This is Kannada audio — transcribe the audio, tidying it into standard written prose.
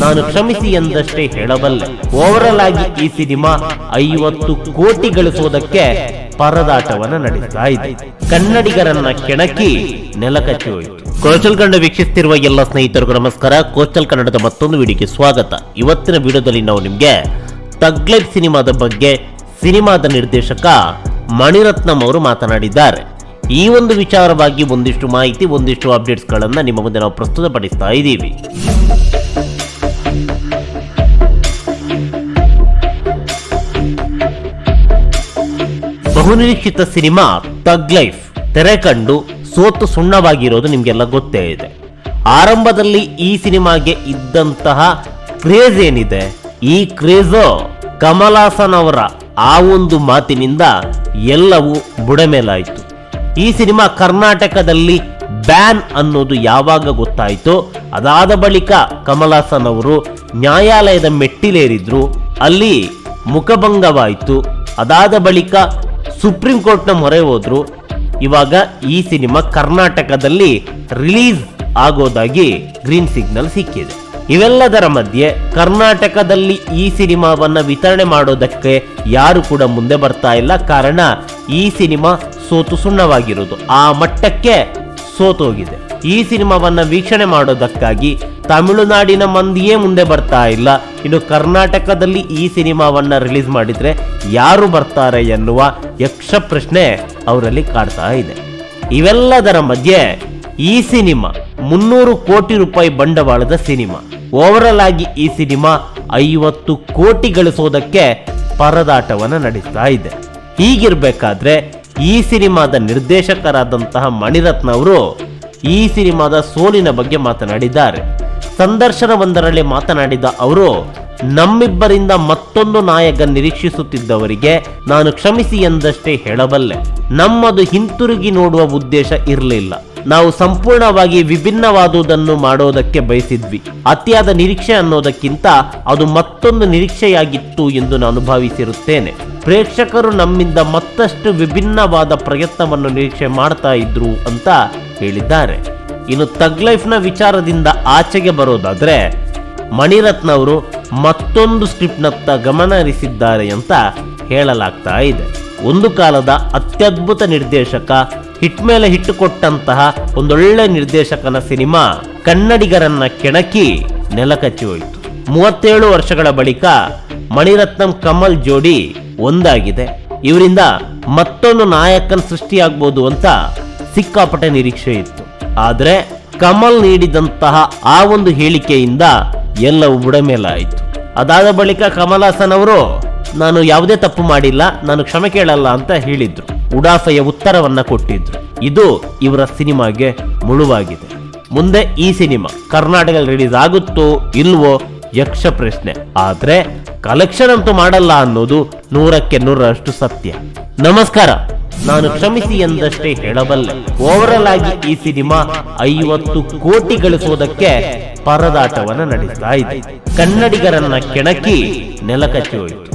ನಾನು ಕ್ಷಮಿಸಿ ಎಂದಷ್ಟೇ ಹೇಳಬಲ್ಲೆ. ಓವರಾಲ್ ಆಗಿ ಈ ಸಿನಿಮಾ 50 ಕೋಟಿ ಗಳಿಸೋದಕ್ಕೆ ಪರದಾಟವನ್ನ ನಡೆಸ್ತಾ ಇದೆ. ಕನ್ನಡಿಗರನ್ನ ಕೆಣಕಿ ನೆಲಕಚ್ಚಿ ಹೋಯಿತು. ಕೋಸ್ಟಲ್ ಕನ್ನಡ ವೀಕ್ಷಿಸುತ್ತಿರುವ ಎಲ್ಲ ಸ್ನೇಹಿತರಿಗೂ ನಮಸ್ಕಾರ. ಕೋಸ್ಟಲ್ ಕನ್ನಡದ ಮತ್ತೊಂದು ವಿಡಿಯೋಗೆ ಸ್ವಾಗತ. ಇವತ್ತಿನ ವಿಡಿಯೋದಲ್ಲಿ ನಾವು ನಿಮಗೆ ಥಗ್ ಲೈಫ್ ಸಿನಿಮಾದ ಬಗ್ಗೆ ಸಿನಿಮಾದ ನಿರ್ದೇಶಕ ಮಣಿರತ್ನಂ ಅವರು ಮಾತನಾಡಿದ್ದಾರೆ. ಈ ಒಂದು ವಿಚಾರವಾಗಿ ಒಂದಿಷ್ಟು ಮಾಹಿತಿ, ಒಂದಿಷ್ಟು ಅಪ್ಡೇಟ್ಸ್ ಗಳನ್ನ ನಿಮ್ಮ ಮುಂದೆ ನಾವು ಪ್ರಸ್ತುತಪಡಿಸ್ತಾ ಇದ್ದೀವಿ. ಬಹುನಿರೀಕ್ಷಿತ ಸಿನಿಮಾ ಥಗ್ ಲೈಫ್ ತೆರೆ ಕಂಡು ಸೋತು ಸುಣ್ಣವಾಗಿರೋದು ನಿಮ್ಗೆಲ್ಲ ಗೊತ್ತೇ ಇದೆ. ಆರಂಭದಲ್ಲಿ ಈ ಸಿನಿಮಾಗೆ ಇದ್ದಂತಹ ಕ್ರೇಜ್ ಏನಿದೆ, ಈ ಕ್ರೇಜು ಕಮಲ್ ಹಾಸನ್ ಅವರ ಆ ಒಂದು ಮಾತಿನಿಂದ ಎಲ್ಲವೂ ಬುಡಮೇಲಾಯಿತು. ಈ ಸಿನಿಮಾ ಕರ್ನಾಟಕದಲ್ಲಿ ಬ್ಯಾನ್ ಅನ್ನೋದು ಯಾವಾಗ ಗೊತ್ತಾಯಿತೋ ಅದಾದ ಬಳಿಕ ಕಮಲ್ ಹಾಸನ್ ಅವರು ನ್ಯಾಯಾಲಯದ ಮೆಟ್ಟಿಲೇರಿದ್ರು, ಅಲ್ಲಿ ಮುಖಭಂಗವಾಯಿತು. ಅದಾದ ಬಳಿಕ ಸುಪ್ರೀಂ ಕೋರ್ಟ್ನ ಮೊರೆ ಹೋದ್ರು. ಇವಾಗ ಈ ಸಿನಿಮಾ ಕರ್ನಾಟಕದಲ್ಲಿ ರಿಲೀಸ್ ಆಗೋದಾಗಿ ಗ್ರೀನ್ ಸಿಗ್ನಲ್ ಸಿಕ್ಕಿದೆ. ಇವೆಲ್ಲದರ ಮಧ್ಯೆ ಕರ್ನಾಟಕದಲ್ಲಿ ಈ ಸಿನಿಮಾವನ್ನ ವಿತರಣೆ ಮಾಡೋದಕ್ಕೆ ಯಾರು ಕೂಡ ಮುಂದೆ ಬರ್ತಾ ಇಲ್ಲ. ಕಾರಣ ಈ ಸಿನಿಮಾ ಸೋತು ಸುಣ್ಣವಾಗಿರೋದು, ಆ ಮಟ್ಟಕ್ಕೆ ಸೋತೋಗಿದೆ. ಈ ಸಿನಿಮಾವನ್ನ ವೀಕ್ಷಣೆ ಮಾಡೋದಕ್ಕಾಗಿ ತಮಿಳುನಾಡಿನ ಮಂದಿಯೇ ಮುಂದೆ ಬರ್ತಾ ಇಲ್ಲ. ಇನ್ನು ಕರ್ನಾಟಕದಲ್ಲಿ ಈ ಸಿನಿಮಾವನ್ನ ರಿಲೀಸ್ ಮಾಡಿದ್ರೆ ಯಾರು ಬರ್ತಾರೆ ಎನ್ನುವ ಯಕ್ಷ ಪ್ರಶ್ನೆ ಅವರಲ್ಲಿ ಕಾಡ್ತಾ ಇದೆ. ಇವೆಲ್ಲದರ ಮಧ್ಯೆ ಈ ಸಿನಿಮಾ 300 ಕೋಟಿ ರೂಪಾಯಿ ಬಂಡವಾಳದ ಸಿನಿಮಾ. ಓವರಾಲ್ ಆಗಿ ಈ ಸಿನಿಮಾ 50 ಕೋಟಿ ಗಳಿಸೋದಕ್ಕೆ ಪರದಾಟವನ್ನ ನಡೆಸ್ತಾ ಇದೆ. ಹೀಗಿರ್ಬೇಕಾದ್ರೆ ಈ ಸಿನಿಮಾದ ನಿರ್ದೇಶಕರಾದಂತಹ ಮಣಿರತ್ನ ಅವರು ಈ ಸಿನಿಮಾದ ಸೋಲಿನ ಬಗ್ಗೆ ಮಾತನಾಡಿದ್ದಾರೆ. ಸಂದರ್ಶನವೊಂದರಲ್ಲಿ ಮಾತನಾಡಿದ ಅವರು, ನಮ್ಮಿಬ್ಬರಿಂದ ಮತ್ತೊಂದು ನಾಯಕ ನಿರೀಕ್ಷಿಸುತ್ತಿದ್ದವರಿಗೆ ನಾನು ಕ್ಷಮಿಸಿ ಎಂದಷ್ಟೇ ಹೇಳಬಲ್ಲೆ. ನಮ್ಮದು ಹಿಂತಿರುಗಿ ನೋಡುವ ಉದ್ದೇಶ ಇರಲಿಲ್ಲ. ನಾವು ಸಂಪೂರ್ಣವಾಗಿ ವಿಭಿನ್ನವಾದುದನ್ನು ಮಾಡೋದಕ್ಕೆ ಬಯಸಿದ್ವಿ. ಅತಿಯಾದ ನಿರೀಕ್ಷೆ ಅನ್ನೋದಕ್ಕಿಂತ ಅದು ಮತ್ತೊಂದು ನಿರೀಕ್ಷೆಯಾಗಿತ್ತು ಎಂದು ನಾನು ಭಾವಿಸಿರುತ್ತೇನೆ. ಪ್ರೇಕ್ಷಕರು ನಮ್ಮಿಂದ ಮತ್ತಷ್ಟು ವಿಭಿನ್ನವಾದ ಪ್ರಯತ್ನವನ್ನು ನಿರೀಕ್ಷೆ ಮಾಡ್ತಾ ಇದ್ರು ಅಂತ ಹೇಳಿದ್ದಾರೆ. ಇನ್ನು ಥಗ್ ಲೈಫ್ ನ ವಿಚಾರದಿಂದ ಆಚೆಗೆ ಬರೋದಾದ್ರೆ ಮಣಿರತ್ನ ಅವರು ಮತ್ತೊಂದು ಸ್ಕ್ರಿಪ್ಟ್ನತ್ತ ಗಮನ ಹರಿಸಿದ್ದಾರೆ ಅಂತ ಹೇಳಲಾಗ್ತಾ ಇದೆ. ಒಂದು ಕಾಲದ ಅತ್ಯದ್ಭುತ ನಿರ್ದೇಶಕ, ಹಿಟ್ ಮೇಲೆ ಹಿಟ್ಟು ಕೊಟ್ಟಂತಹ ಒಂದೊಳ್ಳೆ ನಿರ್ದೇಶಕನ ಸಿನಿಮಾ ಕನ್ನಡಿಗರನ್ನ ಕೆಣಕಿ ನೆಲಕಚ್ಚಿ ಹೋಯಿತು. 37 ವರ್ಷಗಳ ಬಳಿಕ ಮಣಿರತ್ನಂ ಕಮಲ್ ಜೋಡಿ ಒಂದಾಗಿದೆ. ಇವರಿಂದ ಮತ್ತೊಂದು ನಾಯಕನ ಸೃಷ್ಟಿಯಾಗಬಹುದು ಅಂತ ಸಿಕ್ಕಾಪಟ್ಟೆ ನಿರೀಕ್ಷೆ ಇತ್ತು. ಆದ್ರೆ ಕಮಲ್ ನೀಡಿದಂತಹ ಆ ಒಂದು ಹೇಳಿಕೆಯಿಂದ ಎಲ್ಲವೂ ಬುಡಮೇಲಾಯಿತು. ಅದಾದ ಬಳಿಕ ಕಮಲ್ ಹಾಸನ್ ಅವರು ನಾನು ಯಾವುದೇ ತಪ್ಪು ಮಾಡಿಲ್ಲ, ನಾನು ಕ್ಷಮೆ ಕೇಳಲ್ಲ ಅಂತ ಹೇಳಿದ್ರು. ಉಡಾಫೆಯ ಉತ್ತರವನ್ನ ಕೊಟ್ಟಿದ್ರು. ಇದು ಇವರ ಸಿನಿಮಾಗೆ ಮುಳುವಾಗಿದೆ. ಮುಂದೆ ಈ ಸಿನಿಮಾ ಕರ್ನಾಟಕದಲ್ಲಿ ರಿಲೀಸ್ ಆಗುತ್ತೋ ಇಲ್ವೋ ಯಕ್ಷ ಪ್ರಶ್ನೆ. ಆದ್ರೆ ಕಲೆಕ್ಷನ್ ಅಂತೂ ಮಾಡಲ್ಲ ಅನ್ನೋದು 100ಕ್ಕೆ 100ರಷ್ಟು ಸತ್ಯ. ನಮಸ್ಕಾರ. ನಾನು ಕ್ಷಮಿಸಿ ಎಂದಷ್ಟೇ ಹೇಳಬಲ್ಲೆ. ಓವರಾಲ್ ಆಗಿ ಈ ಸಿನಿಮಾ 50 ಕೋಟಿ ಗಳಿಸೋದಕ್ಕೆ ಪರದಾಟವನ್ನ ನಡೆಸ್ತಾ ಇದೆ. ಕನ್ನಡಿಗರನ್ನ ಕೆಣಕಿ ನೆಲಕಚ್ಚಿ ಹೋಯಿತು.